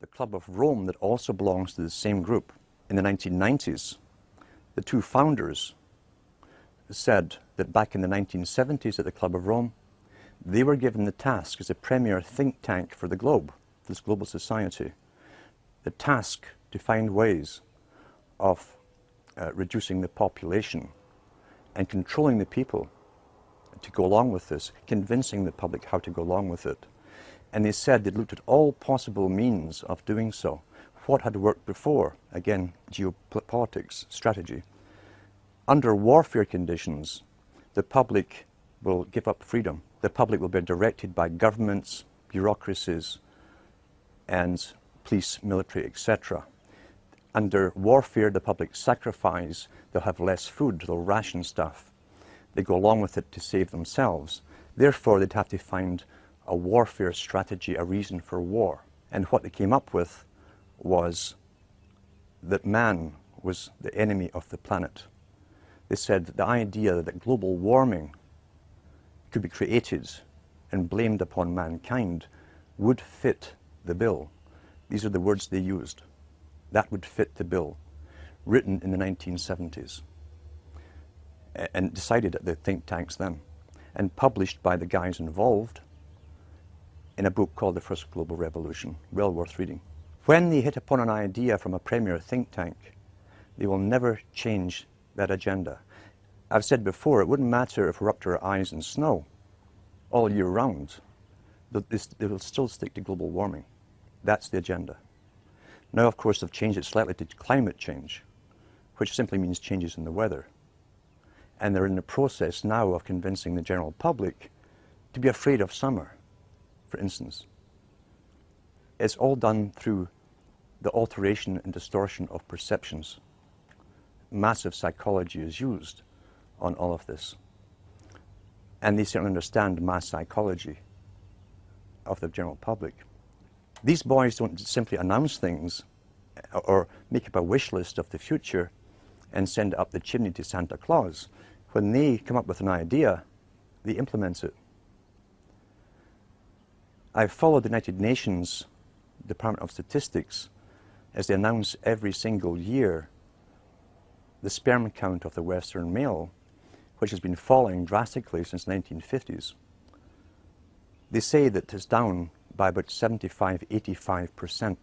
the Club of Rome that also belongs to the same group. In the 1990s, the two founders said that back in the 1970s at the Club of Rome, they were given the task as a premier think tank for the globe, for this global society, the task to find ways of reducing the population and controlling the people to go along with this, convincing the public how to go along with it. And they said they'd looked at all possible means of doing so. What had worked before? Again, geopolitics, strategy. Under warfare conditions, the public will give up freedom. The public will be directed by governments, bureaucracies, and police, military, etc. Under warfare, the public sacrifice. They'll have less food, they'll ration stuff. They go along with it to save themselves. Therefore, they'd have to find a warfare strategy, a reason for war. And what they came up with was that man was the enemy of the planet. They said that the idea that global warming could be created and blamed upon mankind would fit the bill. These are the words they used. That would fit the bill, written in the 1970s, and decided at the think tanks then, and published by the guys involved in a book called The First Global Revolution, well worth reading. When they hit upon an idea from a premier think tank, they will never change that agenda. I've said before, it wouldn't matter if we're up to our eyes in snow all year round. They will still stick to global warming. That's the agenda. Now, of course, they've changed it slightly to climate change, which simply means changes in the weather. And they're in the process now of convincing the general public to be afraid of summer, for instance. It's all done through the alteration and distortion of perceptions. Massive psychology is used on all of this. And they certainly understand mass psychology of the general public. These boys don't simply announce things or make up a wish list of the future and send it up the chimney to Santa Claus. When they come up with an idea, they implement it. I've followed the United Nations Department of Statistics as they announce every single year the sperm count of the Western male, which has been falling drastically since the 1950s. They say that it's down by about 75–85%.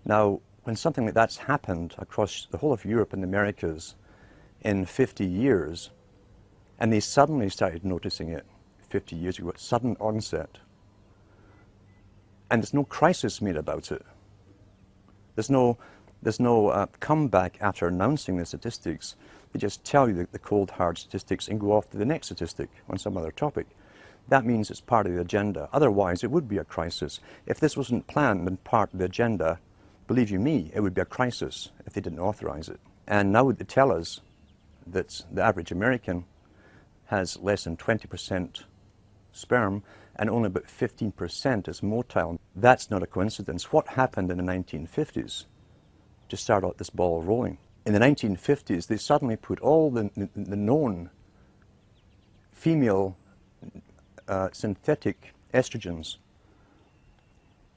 Now, when something like that's happened across the whole of Europe and the Americas in 50 years, and they suddenly started noticing it 50 years ago, sudden onset, and there's no crisis made about it. There's no comeback after announcing the statistics. They just tell you the cold, hard statistics and go off to the next statistic on some other topic. That means it's part of the agenda. Otherwise, it would be a crisis. If this wasn't planned and part of the agenda, believe you me, it would be a crisis if they didn't authorize it. And now they tell us that the average American has less than 20% sperm and only about 15% is motile. That's not a coincidence. What happened in the 1950s to start out this ball rolling? In the 1950s, they suddenly put all the known female synthetic estrogens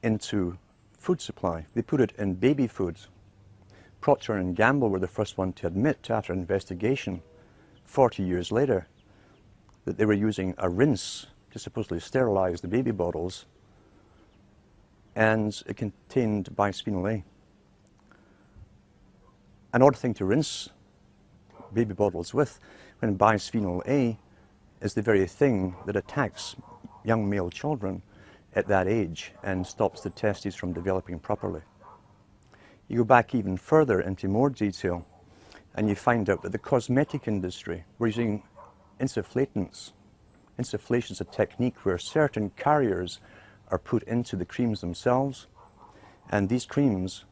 into food supply. They put it in baby foods. Procter & Gamble were the first one to admit, after investigation 40 years later, that they were using a rinse to supposedly sterilize the baby bottles, and it contained bisphenol A. An odd thing to rinse baby bottles with, when bisphenol A is the very thing that attacks young male children at that age and stops the testes from developing properly. You go back even further into more detail and you find out that the cosmetic industry were using insufflatants. Insufflation is a technique where certain carriers are put into the creams themselves, and these creams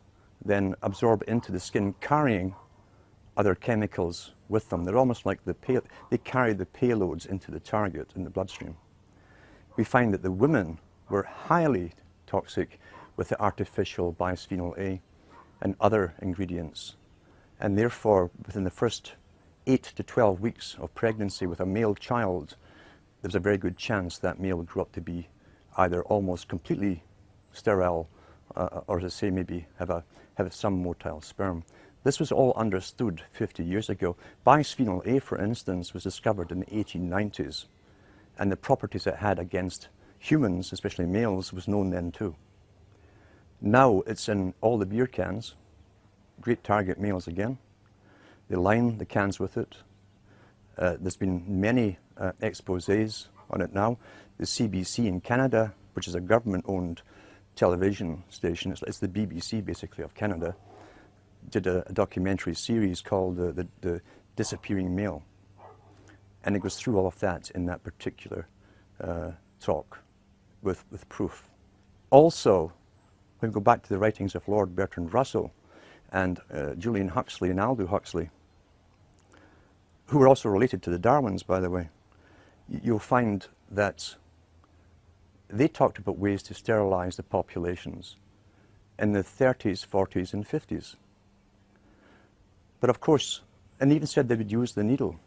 then absorb into the skin, carrying other chemicals with them. They're almost like they carry the payloads into the target in the bloodstream. We find that the women were highly toxic with the artificial bisphenol A and other ingredients, and therefore within the first 8 to 12 weeks of pregnancy with a male child, there's a very good chance that male would grow up to be either almost completely sterile or as I say, maybe have some motile sperm. This was all understood 50 years ago. Bisphenol A, for instance, was discovered in the 1890s, and the properties it had against humans, especially males, was known then too. Now it's in all the beer cans. Great target males again. They line the cans with it. There's been many exposés on it now. The CBC in Canada, which is a government-owned television station, it's the BBC basically of Canada, did a documentary series called the Disappearing Male. And it goes through all of that in that particular talk with proof. Also, when we go back to the writings of Lord Bertrand Russell and Julian Huxley and Aldous Huxley, who were also related to the Darwins, by the way, you'll find that they talked about ways to sterilize the populations in the 30s, 40s, and 50s. But of course, and they even said they would use the needle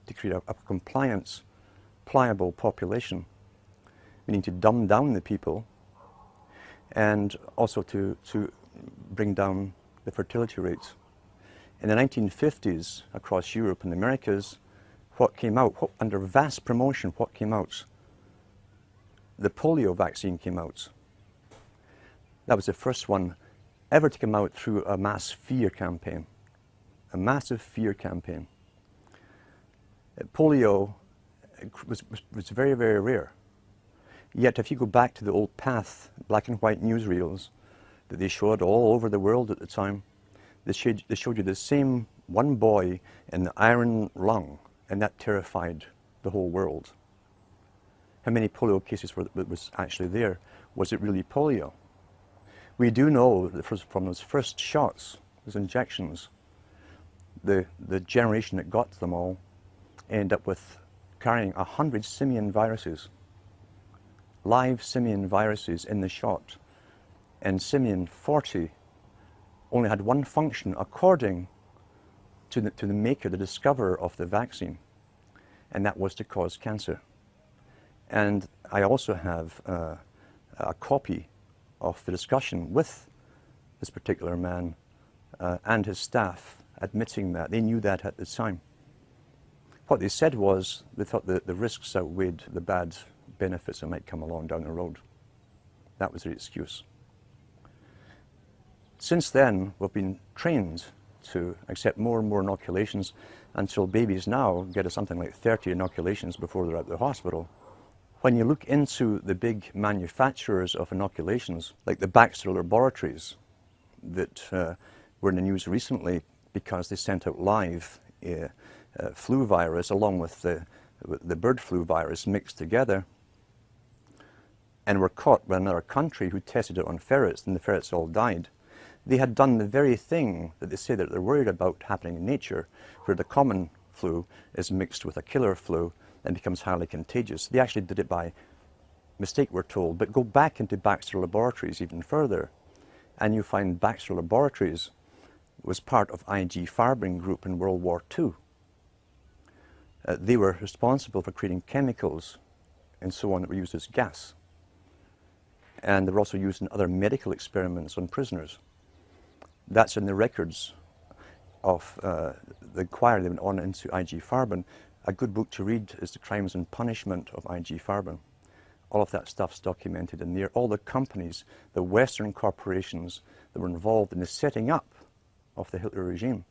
to create a compliance, pliable population, meaning to dumb down the people and also to bring down the fertility rates. In the 1950s, across Europe and the Americas, what came out, under vast promotion, what came out? The polio vaccine came out. That was the first one ever to come out through a mass fear campaign, a massive fear campaign. Polio was very, very rare. Yet if you go back to the old Path black and white newsreels that they showed all over the world at the time, they showed you the same one boy in the iron lung, and that terrified the whole world. How many polio cases was actually there? Was it really polio? We do know that from those first shots, those injections, the generation that got them all ended up with carrying 100 simian viruses, live simian viruses in the shot, and simian 40 only had one function according to the maker, the discoverer of the vaccine, and that was to cause cancer. And I also have a copy of the discussion with this particular man and his staff admitting that. They knew that at the time. What they said was they thought that the risks outweighed the bad benefits that might come along down the road. That was their excuse. Since then, we've been trained to accept more and more inoculations until babies now get something like 30 inoculations before they're at the hospital. When you look into the big manufacturers of inoculations, like the Baxter Laboratories that were in the news recently because they sent out live flu virus along with the bird flu virus mixed together, and were caught by another country who tested it on ferrets, and the ferrets all died. They had done the very thing that they say that they're worried about happening in nature, where the common flu is mixed with a killer flu and becomes highly contagious. They actually did it by mistake, we're told. But go back into Baxter Laboratories even further, and you find Baxter Laboratories was part of IG Farben group in World War II. They were responsible for creating chemicals and so on that were used as gas. And they were also used in other medical experiments on prisoners. That's in the records of the inquiry that went on into IG Farben. A good book to read is The Crimes and Punishment of IG Farben. All of that stuff's documented in there. All the companies, the Western corporations that were involved in the setting up of the Hitler regime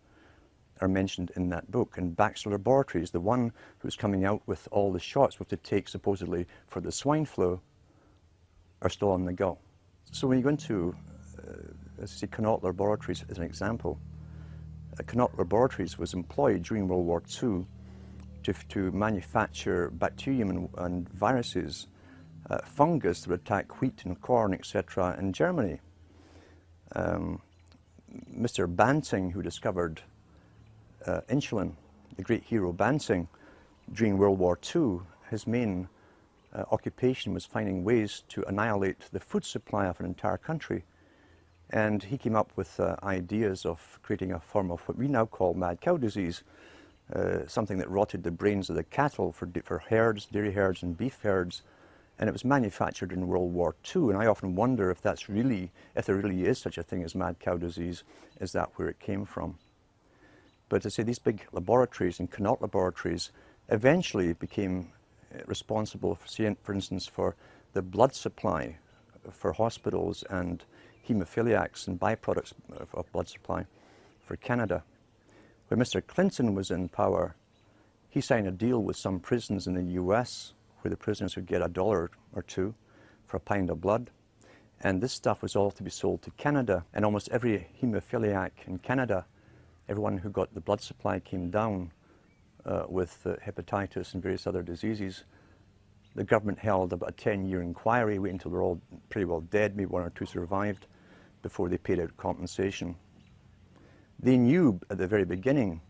are mentioned in that book. And Baxter Laboratories, the one who's coming out with all the shots which to take supposedly for the swine flu, are still on the go. So when you go into, let's say, Connaught Laboratories as an example, Connaught Laboratories was employed during World War II to manufacture bacterium and viruses, fungus that would attack wheat and corn, etc. in Germany. Mr. Banting, who discovered insulin, the great hero Banting, during World War II, his main occupation was finding ways to annihilate the food supply of an entire country. And he came up with ideas of creating a form of what we now call mad cow disease, something that rotted the brains of the cattle for herds, dairy herds and beef herds, And it was manufactured in World War II, and I often wonder if there really is such a thing as mad cow disease, is that where it came from? But to say these big laboratories and Connaught laboratories eventually became responsible, for instance, for the blood supply for hospitals and hemophiliacs and byproducts of blood supply for Canada. When Mr. Clinton was in power, he signed a deal with some prisons in the US where the prisoners would get $1 or $2 for a pint of blood. And this stuff was all to be sold to Canada. And almost every hemophiliac in Canada, everyone who got the blood supply came down with hepatitis and various other diseases. The government held about a 10-year inquiry, waiting until they're all pretty well dead, maybe 1 or 2 survived, before they paid out compensation. They knew at the very beginning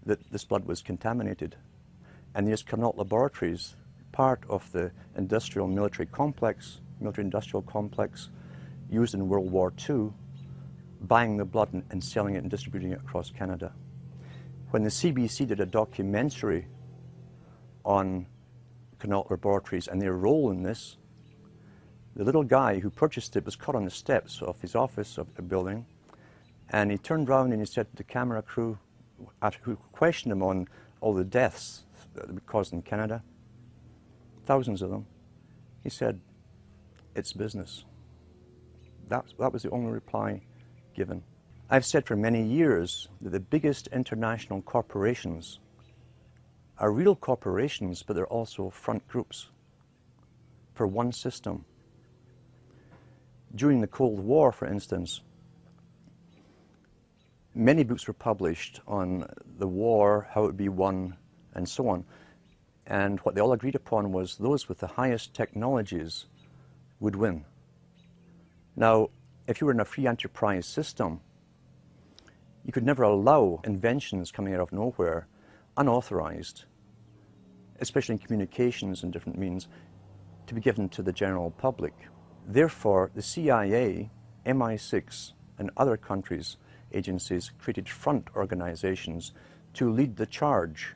that this blood was contaminated. And these Connaught laboratories, part of the industrial military industrial complex used in World War II, buying the blood and selling it and distributing it across Canada. When the CBC did a documentary on Connaught laboratories and their role in this, the little guy who purchased it was caught on the steps of his office of the building, and he turned around and he said to the camera crew, who questioned him on all the deaths that were caused in Canada, thousands of them, he said, "It's business." That was the only reply given. I've said for many years that the biggest international corporations are real corporations, but they're also front groups for one system. During the Cold War, for instance, many books were published on the war, how it would be won, and so on. And what they all agreed upon was those with the highest technologies would win. Now, if you were in a free enterprise system, you could never allow inventions coming out of nowhere, unauthorized, especially in communications and different means, to be given to the general public. Therefore, the CIA, MI6, and other countries' agencies created front organizations to lead the charge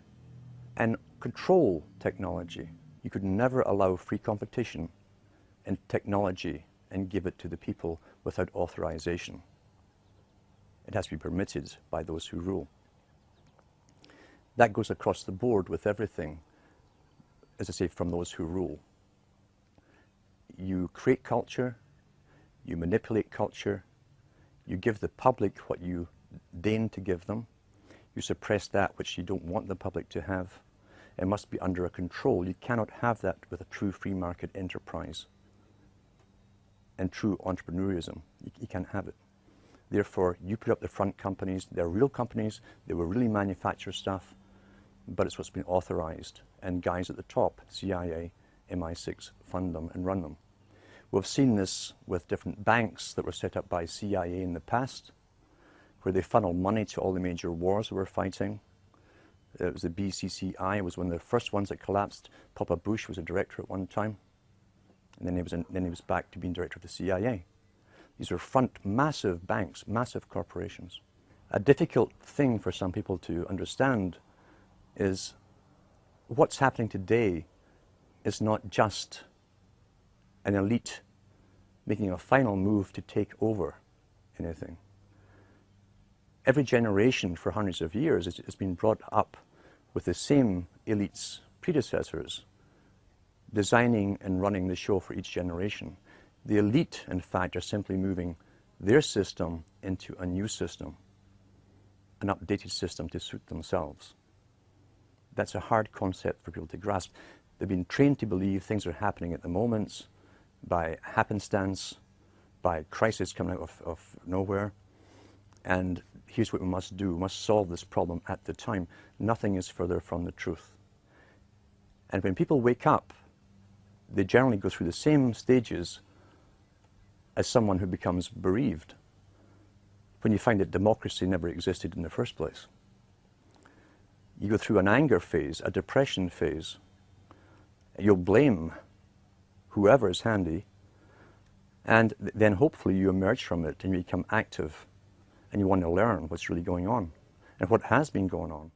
and control technology. You could never allow free competition in technology and give it to the people without authorization. It has to be permitted by those who rule. That goes across the board with everything, as I say, from those who rule. You create culture, you manipulate culture, you give the public what you deign to give them, you suppress that which you don't want the public to have. It must be under a control. You cannot have that with a true free market enterprise and true entrepreneurism. You can't have it. Therefore, you put up the front companies. They're real companies. They will really manufacture stuff, but it's what's been authorized. And guys at the top, CIA, MI6, fund them and run them. We've seen this with different banks that were set up by CIA in the past, where they funneled money to all the major wars that we're fighting. It was the BCCI, was one of the first ones that collapsed. Papa Bush was a director at one time, and then he was back to being director of the CIA. These are front massive banks, massive corporations. A difficult thing for some people to understand is what's happening today is not just an elite making a final move to take over anything. Every generation for hundreds of years has been brought up with the same elite's predecessors designing and running the show for each generation. The elite, in fact, are simply moving their system into a new system, an updated system to suit themselves. That's a hard concept for people to grasp. They've been trained to believe things are happening at the moment by happenstance, by crisis coming out of nowhere. And here's what we must do. We must solve this problem at the time. Nothing is further from the truth. And when people wake up, they generally go through the same stages as someone who becomes bereaved when you find that democracy never existed in the first place. You go through an anger phase, a depression phase. You'll blame whoever is handy, and then hopefully you emerge from it and you become active and you want to learn what's really going on and what has been going on.